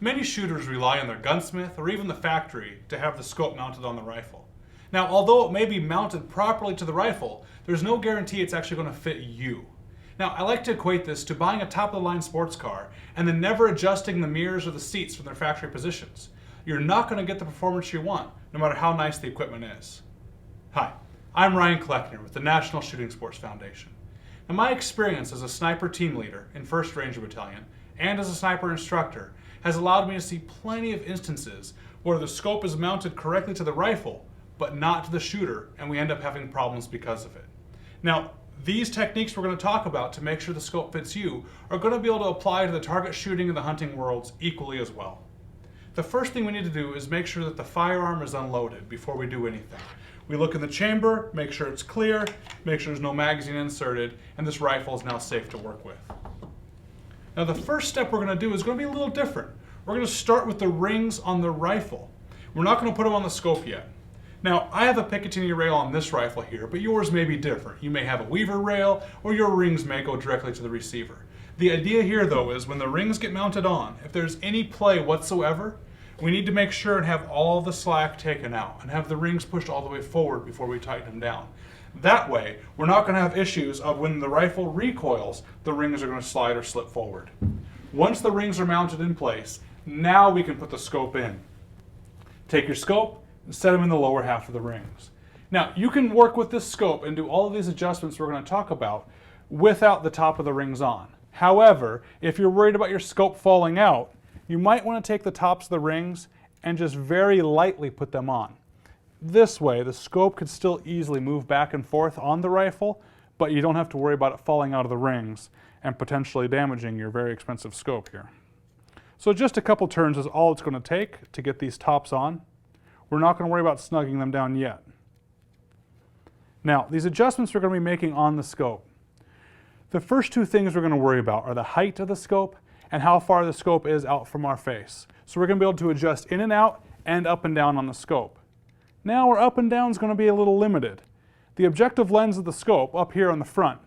Many shooters rely on their gunsmith or even the factory to have the scope mounted on the rifle. Now, although it may be mounted properly to the rifle, there's no guarantee it's actually going to fit you. Now, I like to equate this to buying a top-of-the-line sports car and then never adjusting the mirrors or the seats from their factory positions. You're not going to get the performance you want, no matter how nice the equipment is. Hi, I'm Ryan Cleckner with the National Shooting Sports Foundation. Now, my experience as a sniper team leader in 1st Ranger Battalion and as a sniper instructor has allowed me to see plenty of instances where the scope is mounted correctly to the rifle, but not to the shooter, and we end up having problems because of it. Now, these techniques we're going to talk about to make sure the scope fits you are going to be able to apply to the target shooting and the hunting worlds equally as well. The first thing we need to do is make sure that the firearm is unloaded before we do anything. We look in the chamber, make sure it's clear, make sure there's no magazine inserted, and this rifle is now safe to work with. Now, the first step we're going to do is going to be a little different. We're going to start with the rings on the rifle. We're not going to put them on the scope yet. Now, I have a Picatinny rail on this rifle here, but yours may be different. You may have a Weaver rail, or your rings may go directly to the receiver. The idea here, though, is when the rings get mounted on, if there's any play whatsoever, we need to make sure and have all the slack taken out and have the rings pushed all the way forward before we tighten them down. That way, we're not going to have issues of when the rifle recoils, the rings are going to slide or slip forward. Once the rings are mounted in place, now we can put the scope in. Take your scope and set them in the lower half of the rings. Now, you can work with this scope and do all of these adjustments we're going to talk about without the top of the rings on. However, if you're worried about your scope falling out, you might want to take the tops of the rings and just very lightly put them on. This way, the scope could still easily move back and forth on the rifle, but you don't have to worry about it falling out of the rings and potentially damaging your very expensive scope here. So just a couple turns is all it's going to take to get these tops on. We're not going to worry about snugging them down yet. Now, these adjustments we're going to be making on the scope. The first two things we're going to worry about are the height of the scope and how far the scope is out from our face. So we're going to be able to adjust in and out and up and down on the scope. Now our up and down is going to be a little limited. The objective lens of the scope up here on the front,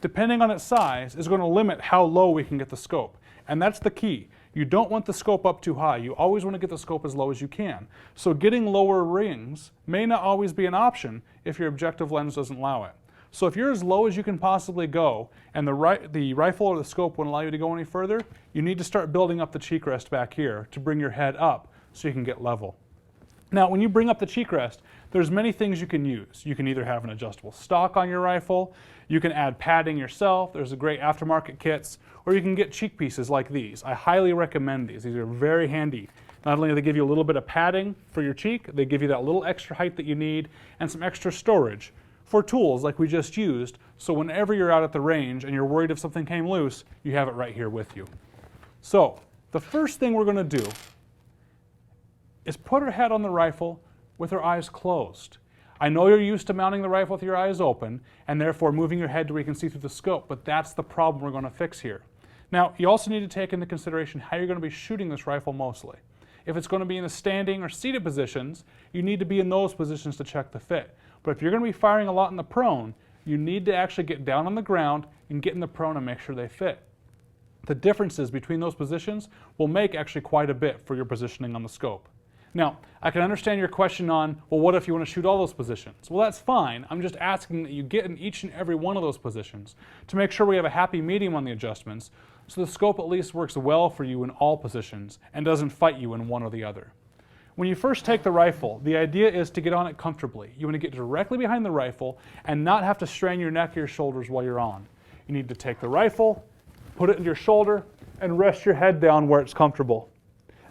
depending on its size, is going to limit how low we can get the scope. And that's the key. You don't want the scope up too high. You always want to get the scope as low as you can. So getting lower rings may not always be an option if your objective lens doesn't allow it. So if you're as low as you can possibly go and the rifle or the scope won't allow you to go any further, you need to start building up the cheek rest back here to bring your head up so you can get level. Now, when you bring up the cheek rest, there's many things you can use. You can either have an adjustable stock on your rifle, you can add padding yourself, there's a great aftermarket kits, or you can get cheek pieces like these. I highly recommend these. These are very handy. Not only do they give you a little bit of padding for your cheek, they give you that little extra height that you need and some extra storage for tools like we just used, so whenever you're out at the range and you're worried if something came loose, you have it right here with you. So, the first thing we're going to do is put our head on the rifle with our eyes closed. I know you're used to mounting the rifle with your eyes open and therefore moving your head to where you can see through the scope, but that's the problem we're going to fix here. Now, you also need to take into consideration how you're going to be shooting this rifle mostly. If it's going to be in the standing or seated positions, you need to be in those positions to check the fit. But if you're going to be firing a lot in the prone, you need to actually get down on the ground and get in the prone and make sure they fit. The differences between those positions will make actually quite a bit for your positioning on the scope. Now, I can understand your question on, well, what if you want to shoot all those positions? Well, that's fine. I'm just asking that you get in each and every one of those positions to make sure we have a happy medium on the adjustments so the scope at least works well for you in all positions and doesn't fight you in one or the other. When you first take the rifle, the idea is to get on it comfortably. You want to get directly behind the rifle and not have to strain your neck or your shoulders while you're on. You need to take the rifle, put it into your shoulder, and rest your head down where it's comfortable.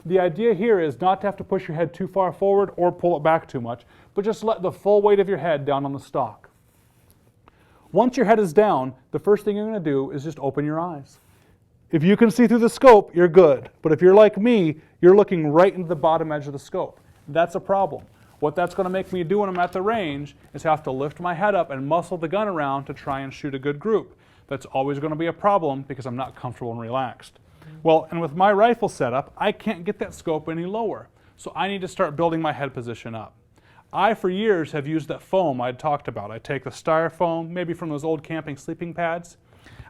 The idea here is not to have to push your head too far forward or pull it back too much, but just let the full weight of your head down on the stock. Once your head is down, the first thing you're going to do is just open your eyes. If you can see through the scope, you're good. But if you're like me, you're looking right into the bottom edge of the scope. That's a problem. What that's going to make me do when I'm at the range is have to lift my head up and muscle the gun around to try and shoot a good group. That's always going to be a problem because I'm not comfortable and relaxed. Well, and with my rifle setup, I can't get that scope any lower. So I need to start building my head position up. I, for years, have used that foam I talked about. I take the styrofoam, maybe from those old camping sleeping pads.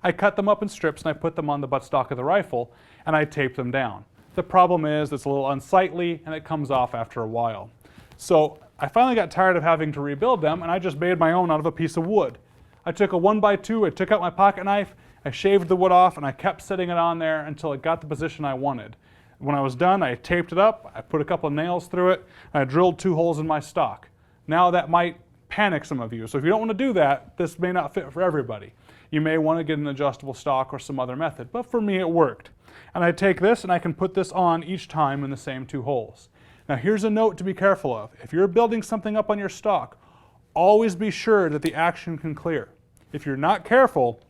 I cut them up in strips and I put them on the buttstock of the rifle and I tape them down. The problem is it's a little unsightly and it comes off after a while. So I finally got tired of having to rebuild them, and I just made my own out of a piece of wood. I took a 1x2, I took out my pocket knife, I shaved the wood off, and I kept setting it on there until it got the position I wanted. When I was done, I taped it up, I put a couple of nails through it, and I drilled 2 holes in my stock. Now that might panic some of you, so if you don't want to do that, this may not fit for everybody. You may want to get an adjustable stock or some other method, but for me it worked. And I take this and I can put this on each time in the same 2 holes. Now here's a note to be careful of. If you're building something up on your stock, always be sure that the action can clear. If you're not careful,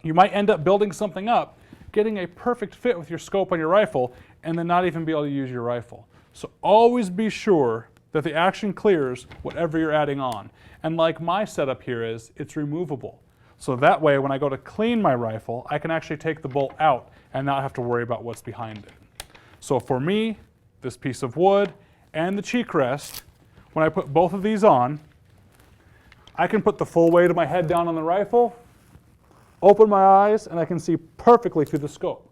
you might end up building something up, getting a perfect fit with your scope on your rifle, and then not even be able to use your rifle. So always be sure that the action clears whatever you're adding on. And like my setup here is, it's removable. So that way, when I go to clean my rifle, I can actually take the bolt out and not have to worry about what's behind it. So for me, this piece of wood and the cheek rest, when I put both of these on, I can put the full weight of my head down on the rifle, open my eyes, and I can see perfectly through the scope.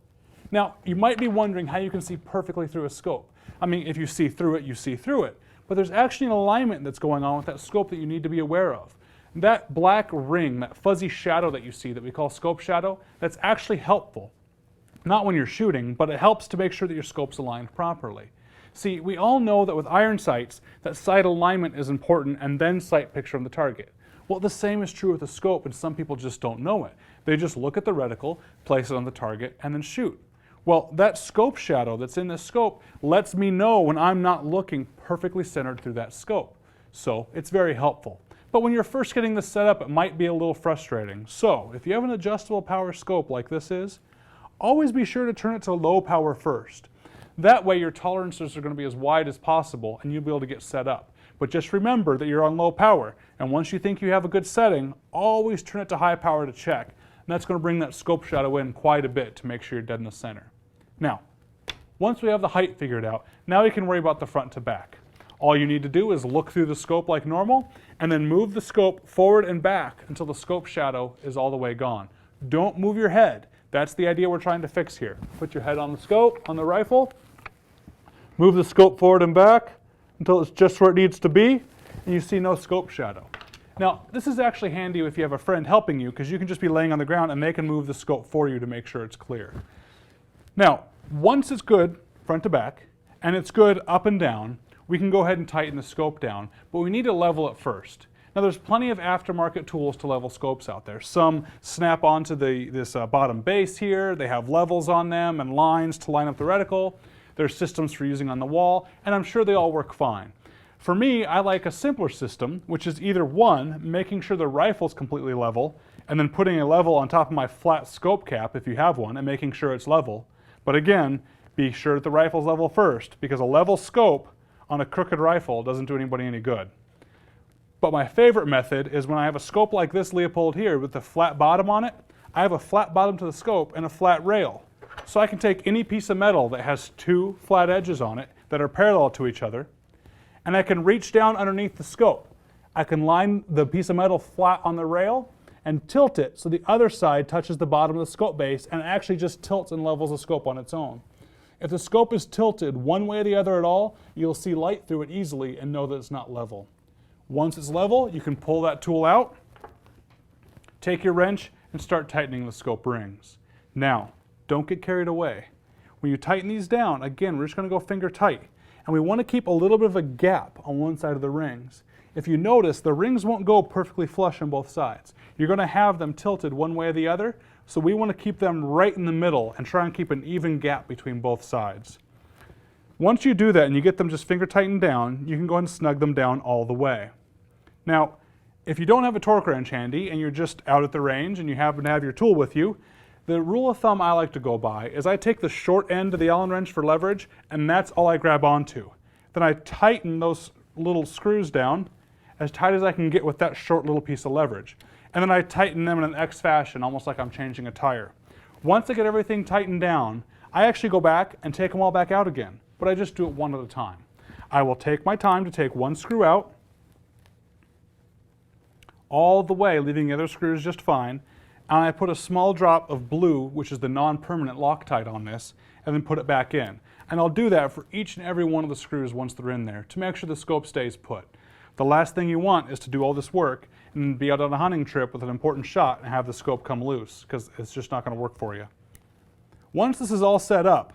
Now, you might be wondering how you can see perfectly through a scope. I mean, if you see through it, you see through it. But there's actually an alignment that's going on with that scope that you need to be aware of. That black ring, that fuzzy shadow that you see that we call scope shadow, that's actually helpful. Not when you're shooting, but it helps to make sure that your scope's aligned properly. See, we all know that with iron sights, that sight alignment is important and then sight picture on the target. Well, the same is true with a scope, and some people just don't know it. They just look at the reticle, place it on the target, and then shoot. Well, that scope shadow that's in this scope lets me know when I'm not looking perfectly centered through that scope. So it's very helpful. But when you're first getting this set up, it might be a little frustrating. So if you have an adjustable power scope like this is, always be sure to turn it to low power first. That way your tolerances are going to be as wide as possible and you'll be able to get set up. But just remember that you're on low power, and once you think you have a good setting, always turn it to high power to check. And that's going to bring that scope shadow in quite a bit to make sure you're dead in the center. Now, once we have the height figured out, now we can worry about the front to back. All you need to do is look through the scope like normal, and then move the scope forward and back until the scope shadow is all the way gone. Don't move your head. That's the idea we're trying to fix here. Put your head on the scope, on the rifle, move the scope forward and back until it's just where it needs to be, and you see no scope shadow. Now, this is actually handy if you have a friend helping you, because you can just be laying on the ground and they can move the scope for you to make sure it's clear. Now, once it's good front to back, and it's good up and down, we can go ahead and tighten the scope down, but we need to level it first. Now there's plenty of aftermarket tools to level scopes out there. Some snap onto this bottom base here, they have levels on them and lines to line up the reticle. There's systems for using on the wall, and I'm sure they all work fine. For me, I like a simpler system, which is either one, making sure the rifle's completely level, and then putting a level on top of my flat scope cap if you have one, and making sure it's level. But again, be sure that the rifle's level first, because a level scope on a crooked rifle doesn't do anybody any good. But my favorite method is when I have a scope like this Leopold here with the flat bottom on it, I have a flat bottom to the scope and a flat rail. So I can take any piece of metal that has 2 flat edges on it that are parallel to each other, and I can reach down underneath the scope. I can line the piece of metal flat on the rail and tilt it so the other side touches the bottom of the scope base and actually just tilts and levels the scope on its own. If the scope is tilted one way or the other at all, you'll see light through it easily and know that it's not level. Once it's level, you can pull that tool out, take your wrench, and start tightening the scope rings. Now, don't get carried away. When you tighten these down, again, we're just going to go finger tight. And we want to keep a little bit of a gap on one side of the rings. If you notice, the rings won't go perfectly flush on both sides. You're going to have them tilted one way or the other, so we want to keep them right in the middle and try and keep an even gap between both sides. Once you do that and you get them just finger tightened down, you can go ahead and snug them down all the way. Now, if you don't have a torque wrench handy and you're just out at the range and you happen to have your tool with you, the rule of thumb I like to go by is I take the short end of the Allen wrench for leverage, and that's all I grab onto. Then I tighten those little screws down as tight as I can get with that short little piece of leverage. And then I tighten them in an X fashion, almost like I'm changing a tire. Once I get everything tightened down, I actually go back and take them all back out again, but I just do it one at a time. I will take my time to take one screw out, all the way, leaving the other screws just fine, and I put a small drop of blue, which is the non-permanent Loctite on this, and then put it back in. And I'll do that for each and every one of the screws once they're in there to make sure the scope stays put. The last thing you want is to do all this work and be out on a hunting trip with an important shot and have the scope come loose, because it's just not going to work for you. Once this is all set up,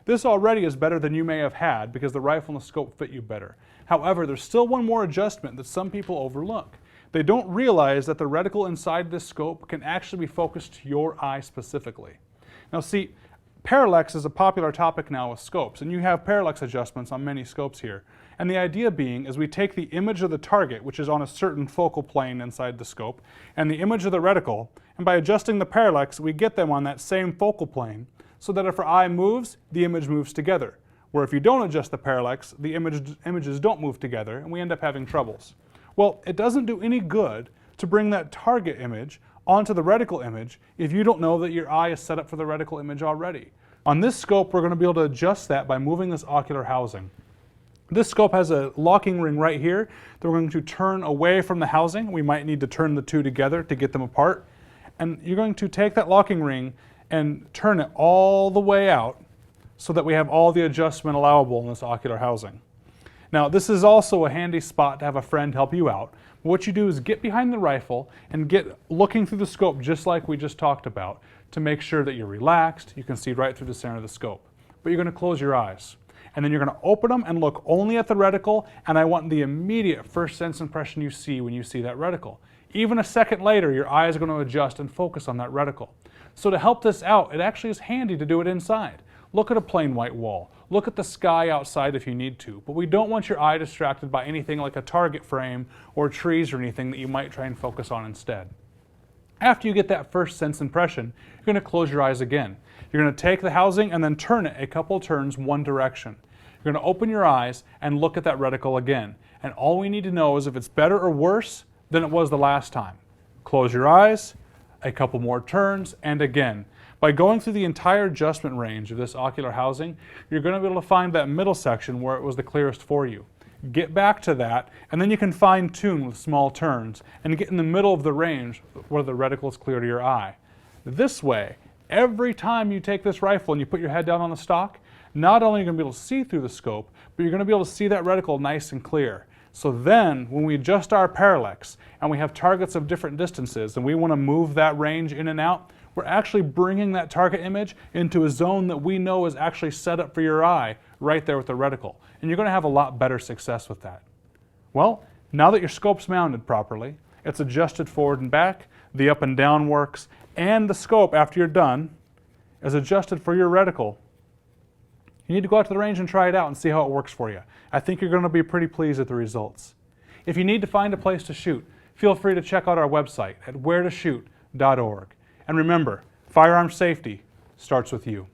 this already is better than you may have had because the rifle and the scope fit you better. However, there's still one more adjustment that some people overlook. They don't realize that the reticle inside this scope can actually be focused to your eye specifically. Now see, parallax is a popular topic now with scopes, and you have parallax adjustments on many scopes here. And the idea being is we take the image of the target, which is on a certain focal plane inside the scope, and the image of the reticle, and by adjusting the parallax, we get them on that same focal plane, so that if our eye moves, the image moves together. Where if you don't adjust the parallax, the images don't move together, and we end up having troubles. Well, it doesn't do any good to bring that target image onto the reticle image if you don't know that your eye is set up for the reticle image already. On this scope, we're going to be able to adjust that by moving this ocular housing. This scope has a locking ring right here that we're going to turn away from the housing. We might need to turn the two together to get them apart. And you're going to take that locking ring and turn it all the way out so that we have all the adjustment allowable in this ocular housing. Now, this is also a handy spot to have a friend help you out. What you do is get behind the rifle and get looking through the scope just like we just talked about to make sure that you're relaxed, you can see right through the center of the scope. But you're going to close your eyes. And then you're going to open them and look only at the reticle, and I want the immediate first sense impression you see when you see that reticle. Even a second later, your eyes are going to adjust and focus on that reticle. So to help this out, it actually is handy to do it inside. Look at a plain white wall. Look at the sky outside if you need to, but we don't want your eye distracted by anything like a target frame or trees or anything that you might try and focus on instead. After you get that first sense impression, you're going to close your eyes again. You're going to take the housing and then turn it a couple turns one direction. You're going to open your eyes and look at that reticle again. And all we need to know is if it's better or worse than it was the last time. Close your eyes, a couple more turns, and again. By going through the entire adjustment range of this ocular housing, you're going to be able to find that middle section where it was the clearest for you. Get back to that, and then you can fine-tune with small turns and get in the middle of the range where the reticle is clear to your eye. This way, every time you take this rifle and you put your head down on the stock, not only are you going to be able to see through the scope, but you're going to be able to see that reticle nice and clear. So then, when we adjust our parallax and we have targets of different distances and we want to move that range in and out, we're actually bringing that target image into a zone that we know is actually set up for your eye right there with the reticle. And you're going to have a lot better success with that. Well, now that your scope's mounted properly, it's adjusted forward and back, the up and down works, and the scope, after you're done, is adjusted for your reticle. You need to go out to the range and try it out and see how it works for you. I think you're going to be pretty pleased with the results. If you need to find a place to shoot, feel free to check out our website at wheretoshoot.org. And remember, firearm safety starts with you.